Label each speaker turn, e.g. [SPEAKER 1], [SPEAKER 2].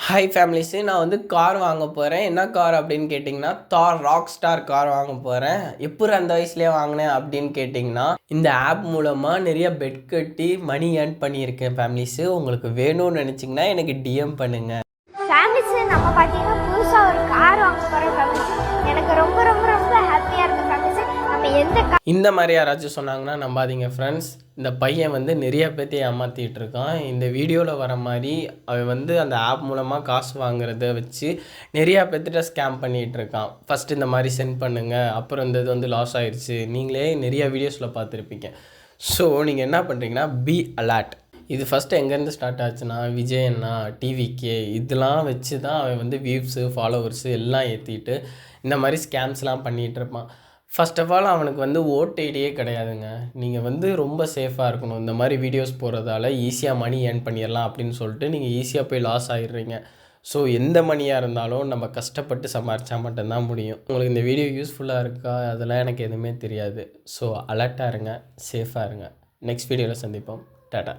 [SPEAKER 1] Hi families நான் வந்து car வாங்க போகிறேன். என்ன கார் அப்படின்னு கேட்டிங்கன்னா தார் ராக் ஸ்டார் கார் வாங்க போகிறேன். எப்படி அந்த வயசுலேயே வாங்கினேன் அப்படின்னு கேட்டிங்கன்னா இந்த ஆப் மூலமாக நிறைய பெட் கட்டி மணி ஏர்ன் பண்ணியிருக்கேன் ஃபேமிலிஸு. உங்களுக்கு வேணும்னு நினச்சிங்கன்னா எனக்கு டிஎம் பண்ணுங்கள்.
[SPEAKER 2] ஃபேமிலிஸு நம்ம பார்த்தீங்கன்னா புதுசாக ஒரு கார் வாங்க போகிறோம் ஃபேமிலிஸ். எனக்கு ரொம்ப ரொம்ப ரொம்ப ஹாப்பியாக இருக்குது ஃபேமிலிஸு. நம்ம
[SPEAKER 1] இந்த மாதிரி யாராச்சும் சொன்னாங்கன்னா நம்பாதீங்க ஃப்ரெண்ட்ஸ். இந்த பையன் வந்து நிறைய பேர்த்தை ஏமாற்றிட்டு இருக்கான். இந்த வீடியோவில் வர மாதிரி அவன் வந்து அந்த ஆப் மூலமாக காசு வாங்குறத வச்சு நிறையா பேர்த்திட்ட ஸ்கேம் பண்ணிகிட்டு இருக்கான். ஃபஸ்ட்டு இந்த மாதிரி சென்ட் பண்ணுங்கள், அப்புறம் இந்த இது வந்து லாஸ் ஆயிடுச்சு. நீங்களே நிறைய வீடியோஸில் பார்த்துருப்பீங்க. ஸோ நீங்கள் என்ன பண்ணுறீங்கன்னா பி அலர்ட். இது ஃபஸ்ட்டு எங்கேருந்து ஸ்டார்ட் ஆச்சுன்னா விஜய் அண்ணா, டிவிகே இதெல்லாம் வச்சு தான் அவன் வந்து வியூஸு ஃபாலோவர்ஸு எல்லாம் ஏற்றிட்டு இந்த மாதிரி ஸ்கேம்ஸ்லாம் பண்ணிகிட்டு இருப்பான். ஃபர்ஸ்ட் ஆஃப் ஆல் அவனுக்கு வந்து ஓடிடியே கிடையாதுங்க. நீங்கள் வந்து ரொம்ப சேஃபாக இருக்கணும். இந்த மாதிரி வீடியோஸ் போடுறதால ஈஸியாக மணி ஏர்ன் பண்ணிடலாம் அப்படின்னு சொல்லிட்டு நீங்கள் ஈஸியாக போய் லாஸ் ஆகிடுறீங்க. ஸோ எந்த மணியாக இருந்தாலும் நம்ம கஷ்டப்பட்டு சம்பாரித்தா மட்டும்தான் முடியும். உங்களுக்கு இந்த வீடியோ யூஸ்ஃபுல்லாக இருக்கா அதெல்லாம் எனக்கு எதுவுமே தெரியாது. ஸோ அலர்ட்டாக இருங்க, சேஃபாக இருங்க. நெக்ஸ்ட் வீடியோவில் சந்திப்போம். டாடா.